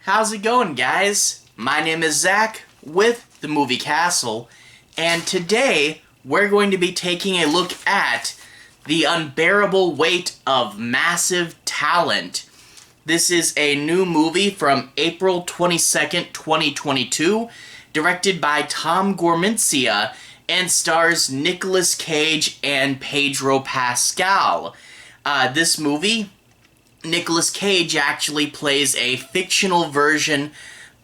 How's it going, guys? My name is Zach with the Movie Castle, and today we're going to be taking a look at The Unbearable Weight of Massive Talent. This is a new movie from April 22nd, 2022, directed by Tom Gormican, and stars Nicolas Cage and Pedro Pascal. This movie, Nicolas Cage actually plays a fictional version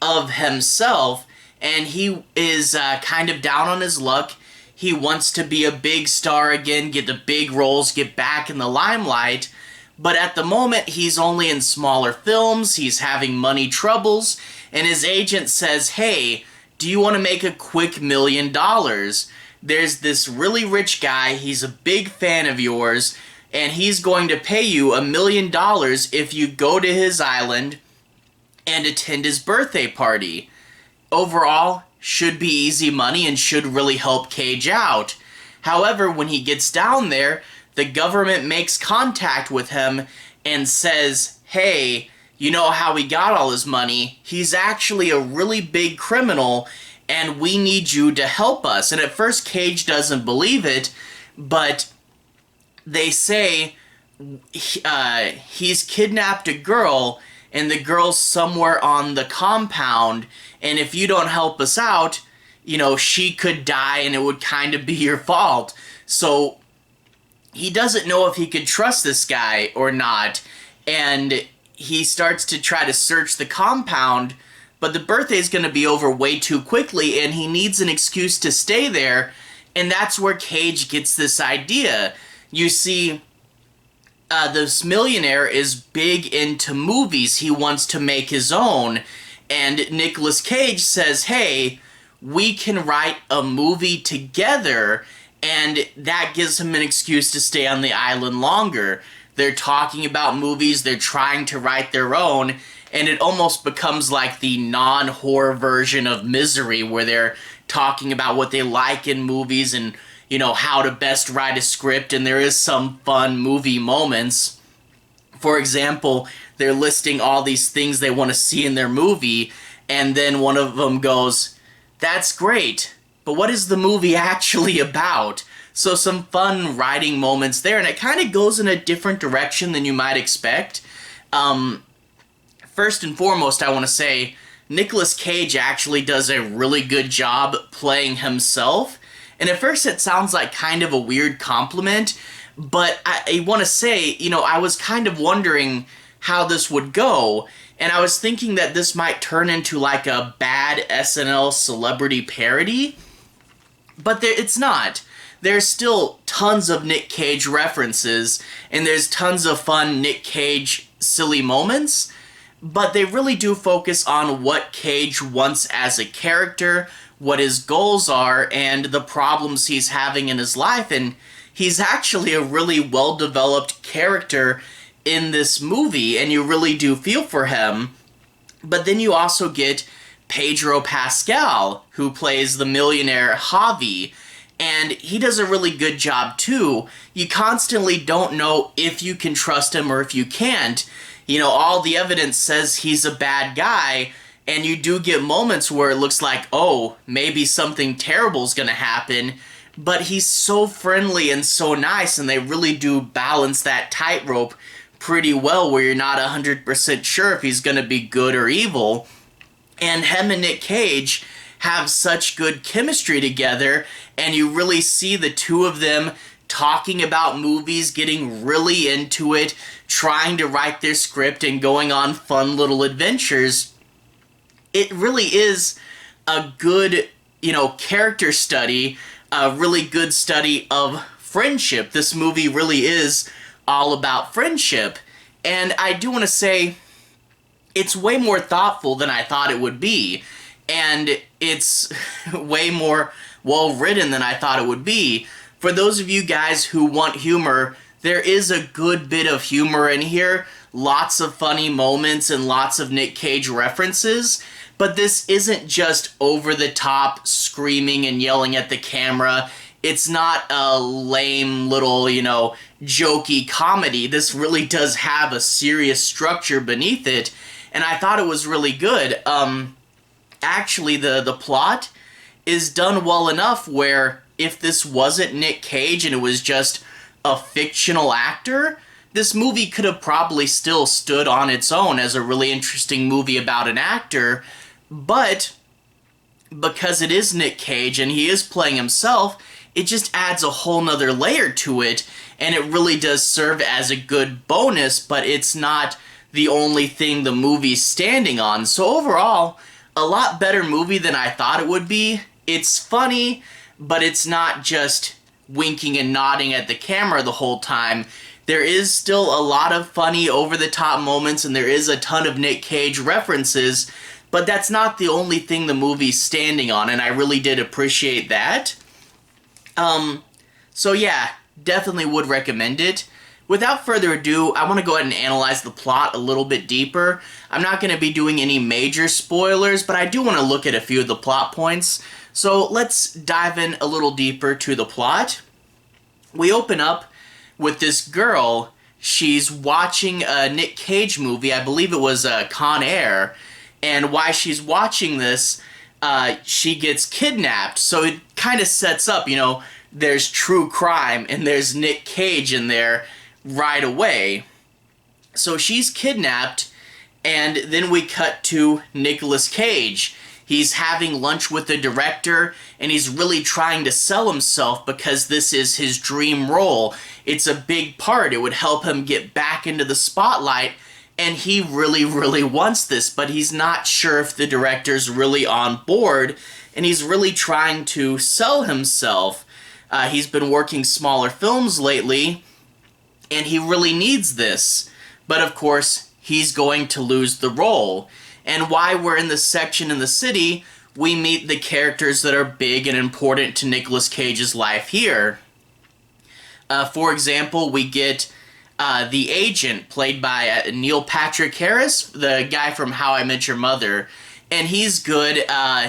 of himself, and he is kind of down on his luck. He wants to be a big star again, get the big roles, get back in the limelight, but at the moment he's only in smaller films, he's having money troubles, and his agent says, "Hey, do you want to make a quick $1 million? There's this really rich guy, he's a big fan of yours, and he's going to pay you $1 million if you go to his island and attend his birthday party." Overall, should be easy money and should really help Cage out. However, when he gets down there, the government makes contact with him and says, "Hey, you know how he got all his money? He's actually a really big criminal, and we need you to help us." And at first, Cage doesn't believe it, but they say he's kidnapped a girl, and the girl's somewhere on the compound, and if you don't help us out, you know, she could die and it would kind of be your fault. So he doesn't know if he could trust this guy or not, and he starts to try to search the compound, but the birthday's going to be over way too quickly, and he needs an excuse to stay there, and that's where Cage gets this idea. You see, this millionaire is big into movies. He wants to make his own. And Nicolas Cage says, "Hey, we can write a movie together," and that gives him an excuse to stay on the island longer. They're talking about movies, they're trying to write their own, and it almost becomes like the non-horror version of Misery, where they're talking about what they like in movies and, you know, how to best write a script, and there is some fun movie moments. For example, they're listing all these things they want to see in their movie, and then one of them goes, "That's great, but what is the movie actually about?" So some fun writing moments there, and it kind of goes in a different direction than you might expect. First and foremost, I want to say, Nicolas Cage actually does a really good job playing himself. And at first it sounds like kind of a weird compliment, but I want to say, you know, I was kind of wondering how this would go, and I was thinking that this might turn into like a bad SNL celebrity parody, but it's not. There's still tons of Nick Cage references, and there's tons of fun Nick Cage silly moments, but they really do focus on what Cage wants as a character, what his goals are, and the problems he's having in his life, and he's actually a really well-developed character in this movie, and you really do feel for him. But then you also get Pedro Pascal, who plays the millionaire Javi, and he does a really good job too. You constantly don't know if you can trust him or if you can't. You know, all the evidence says he's a bad guy, and you do get moments where it looks like, oh, maybe something terrible is going to happen, but he's so friendly and so nice, and they really do balance that tightrope pretty well, where you're not 100% sure if he's going to be good or evil. And him and Nick Cage have such good chemistry together, and you really see the two of them talking about movies, getting really into it, trying to write their script, and going on fun little adventures. It really is a good, you know, character study, a really good study of friendship. This movie really is all about friendship. And I do want to say, it's way more thoughtful than I thought it would be. And it's way more well-written than I thought it would be. For those of you guys who want humor, there is a good bit of humor in here. Lots of funny moments and lots of Nick Cage references. But this isn't just over-the-top screaming and yelling at the camera. it's not a lame little, jokey comedy. This really does have a serious structure beneath it, and I thought it was really good. Actually, the plot is done well enough where if this wasn't Nick Cage and it was just a fictional actor, this movie could have probably still stood on its own as a really interesting movie about an actor, but because it is Nick Cage and he is playing himself, it just adds a whole nother layer to it, and it really does serve as a good bonus, but it's not the only thing the movie's standing on. So overall, a lot better movie than I thought it would be. It's funny, but it's not just winking and nodding at the camera the whole time. There is still a lot of funny, over-the-top moments, and there is a ton of Nick Cage references, but that's not the only thing the movie's standing on, and I really did appreciate that. So yeah, definitely would recommend it. Without further ado, I want to go ahead and analyze the plot a little bit deeper. I'm not going to be doing any major spoilers, but I do want to look at a few of the plot points. So let's dive in a little deeper to the plot. We open up with this girl. She's watching a Nick Cage movie. I believe it was Con Air. And while she's watching this, she gets kidnapped. So it kind of sets up, there's true crime and there's Nick Cage in there right away. So she's kidnapped, and then we cut to Nicolas Cage. He's having lunch with the director, and he's really trying to sell himself because this is his dream role. It's a big part. It would help him get back into the spotlight, and he really, really wants this, but he's not sure if the director's really on board, and he's really trying to sell himself. He's been working smaller films lately, and he really needs this. But of course, he's going to lose the role. And while we're in this section in the city, we meet the characters that are big and important to Nicolas Cage's life here. For example, we get the agent, played by Neil Patrick Harris, the guy from How I Met Your Mother. And he's good.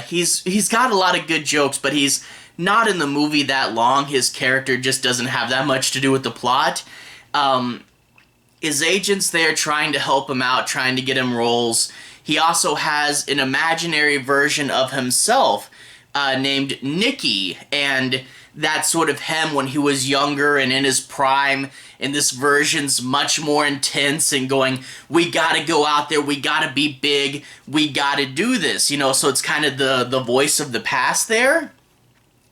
He's got a lot of good jokes, but he's not in the movie that long. His character just doesn't have that much to do with the plot. His agent's there trying to help him out, trying to get him roles. He also has an imaginary version of himself named Nicky, and that's sort of him when he was younger and in his prime, and this version's much more intense and going, we gotta go out there, we gotta be big, we gotta do this, so it's kind of the voice of the past there.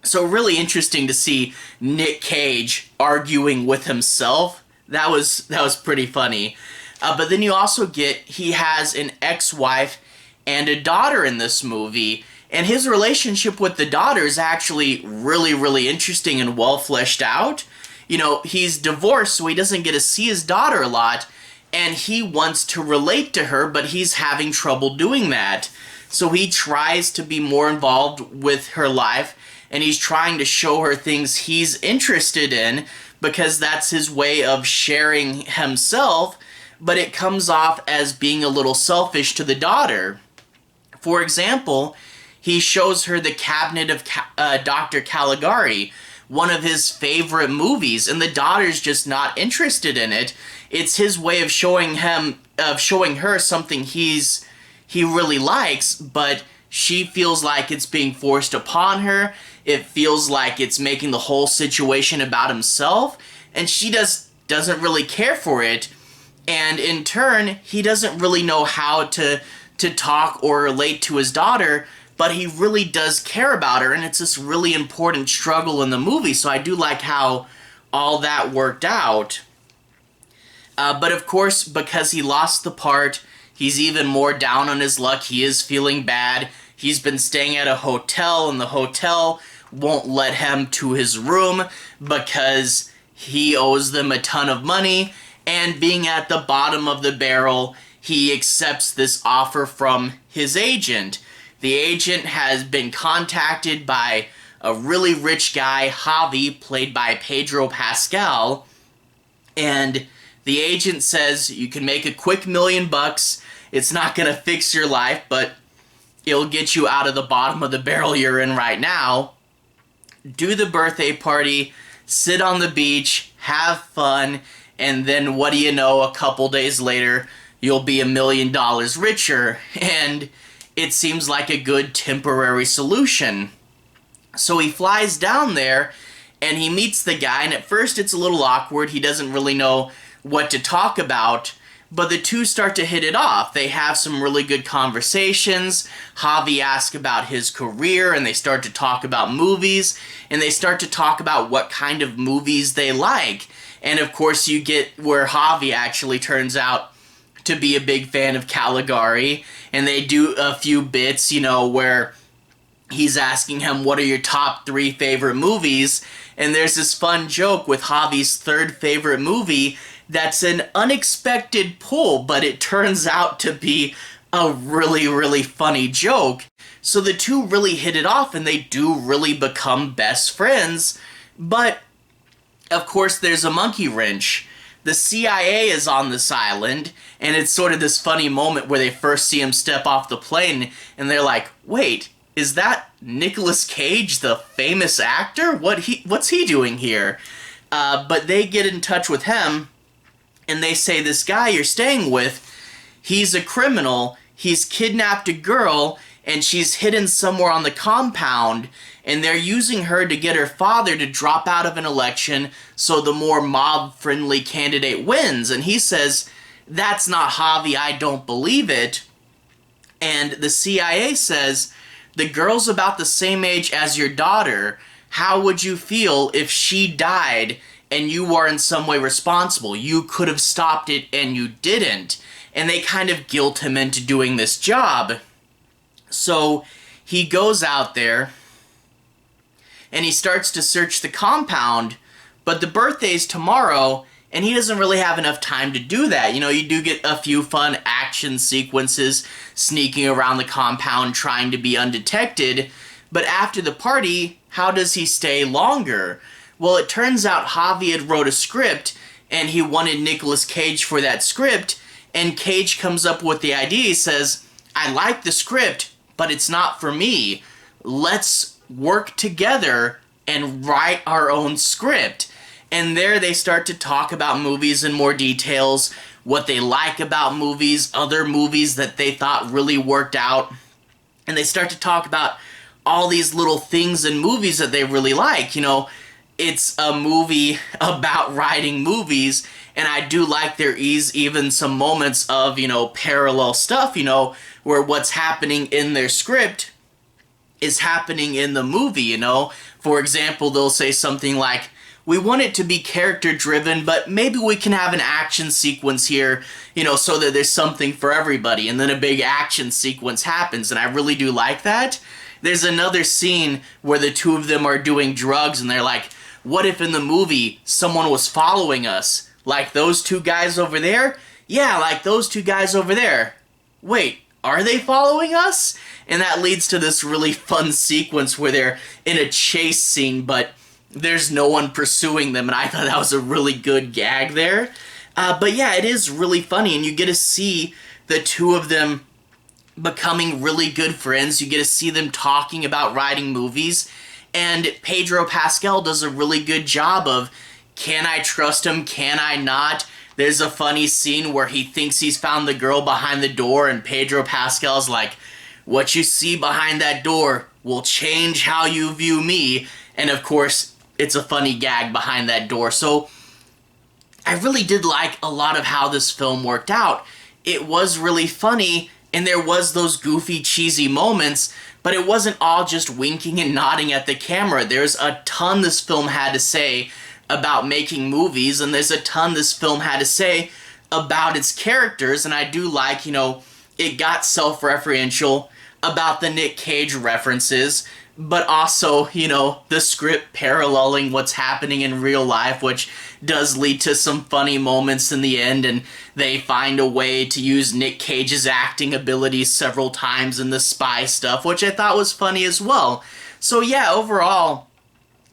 So really interesting to see Nick Cage arguing with himself. That was pretty funny. But then you also get, he has an ex-wife and a daughter in this movie, and his relationship with the daughter is actually really, really interesting and well fleshed out. He's divorced, so he doesn't get to see his daughter a lot, and he wants to relate to her, but he's having trouble doing that. So he tries to be more involved with her life, and he's trying to show her things he's interested in, because that's his way of sharing himself, but it comes off as being a little selfish to the daughter. For example, he shows her the Cabinet of Dr. Caligari, one of his favorite movies, and the daughter's just not interested in it. It's his way of showing her something he really likes, but she feels like it's being forced upon her. It feels like it's making the whole situation about himself, and she doesn't really care for it. And in turn, he doesn't really know how to talk or relate to his daughter, but he really does care about her, and it's this really important struggle in the movie, so I do like how all that worked out. But of course, because he lost the part, he's even more down on his luck. He is feeling bad. He's been staying at a hotel, and the hotel won't let him to his room because he owes them a ton of money, and being at the bottom of the barrel, he accepts this offer from his agent. The agent has been contacted by a really rich guy, Javi, played by Pedro Pascal, and the agent says, you can make a quick $1 million. It's not going to fix your life, but it'll get you out of the bottom of the barrel you're in right now. do the birthday party, sit on the beach, have fun, and then what do you know, a couple days later, you'll be $1 million richer, and it seems like a good temporary solution. So he flies down there, and he meets the guy, and at first it's a little awkward. He doesn't really know what to talk about, but the two start to hit it off. They have some really good conversations. Javi asks about his career, and they start to talk about movies, and they start to talk about what kind of movies they like. And of course you get where Javi actually turns out to be a big fan of Caligari, and they do a few bits, you know, where he's asking him, what are your top 3 favorite movies? And there's this fun joke with Javi's 3rd favorite movie that's an unexpected pull, but it turns out to be a really, really funny joke. So the two really hit it off, and they do really become best friends. But, of course, there's a monkey wrench. The CIA is on this island, and it's sort of this funny moment where they first see him step off the plane, and they're like, wait, is that Nicolas Cage, the famous actor? What's he doing here? But they get in touch with him, and they say, this guy you're staying with, he's a criminal, he's kidnapped a girl, and she's hidden somewhere on the compound, and they're using her to get her father to drop out of an election so the more mob-friendly candidate wins. And he says, that's not Javi, I don't believe it. And the CIA says, the girl's about the same age as your daughter. How would you feel if she died and you were in some way responsible? You could have stopped it and you didn't. And they kind of guilt him into doing this job. So he goes out there and he starts to search the compound, but the birthday's tomorrow and he doesn't really have enough time to do that. You know, you do get a few fun action sequences sneaking around the compound trying to be undetected, but after the party, how does he stay longer? Well, it turns out Javi had wrote a script, and he wanted Nicolas Cage for that script, and Cage comes up with the idea. He says, I like the script, but it's not for me. Let's work together and write our own script. And there they start to talk about movies in more details, what they like about movies, other movies that they thought really worked out. And they start to talk about all these little things in movies that they really like. You know, it's a movie about writing movies, and I do like there is even some moments of, you know, parallel stuff, you know, where what's happening in their script is happening in the movie, you know. For example, they'll say something like, we want it to be character-driven, but maybe we can have an action sequence here, you know, so that there's something for everybody. And then a big action sequence happens, and I really do like that. There's another scene where the two of them are doing drugs, and they're like, what if in the movie someone was following us? Like those two guys over there? Yeah, like those two guys over there. Wait, are they following us? And that leads to this really fun sequence where they're in a chase scene, but there's no one pursuing them, and I thought that was a really good gag there. But yeah, it is really funny, and you get to see the two of them becoming really good friends. You get to see them talking about writing movies, and Pedro Pascal does a really good job of, can I trust him, can I not? There's a funny scene where he thinks he's found the girl behind the door, and Pedro Pascal's like, what you see behind that door will change how you view me. And of course, it's a funny gag behind that door. So I really did like a lot of how this film worked out. It was really funny, and there was those goofy, cheesy moments, but it wasn't all just winking and nodding at the camera. There's a ton this film had to say about making movies, and there's a ton this film had to say about its characters, and I do like, you know, it got self-referential about the Nick Cage references, but also, you know, the script paralleling what's happening in real life, which does lead to some funny moments in the end, and they find a way to use Nick Cage's acting abilities several times in the spy stuff, which I thought was funny as well. So yeah, overall,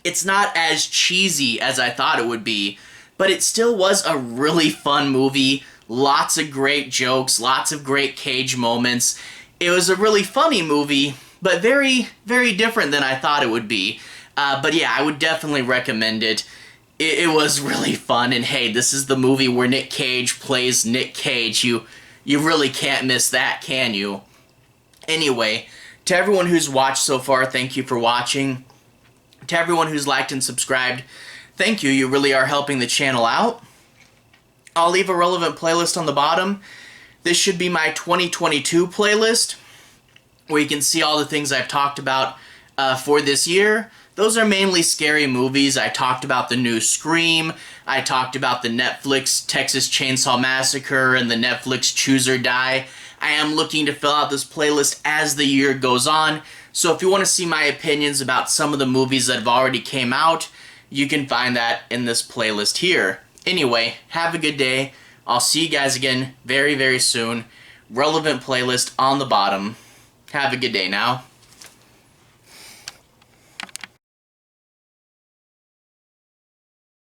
it's not as cheesy as I thought it would be, but it still was a really fun movie. Lots of great jokes, lots of great Cage moments. It was a really funny movie, but very, very different than I thought it would be. But yeah, I would definitely recommend it. It was really fun, and hey, this is the movie where Nick Cage plays Nick Cage. You really can't miss that, can you? Anyway, to everyone who's watched so far, thank you for watching. To everyone who's liked and subscribed, thank you. You really are helping the channel out. I'll leave a relevant playlist on the bottom. This should be my 2022 playlist, where you can see all the things I've talked about for this year. Those are mainly scary movies. I talked about the new Scream. I talked about the Netflix Texas Chainsaw Massacre and the Netflix Choose or Die. I am looking to fill out this playlist as the year goes on. So if you want to see my opinions about some of the movies that have already came out, you can find that in this playlist here. Anyway, have a good day. I'll see you guys again very, very soon. Relevant playlist on the bottom. Have a good day now.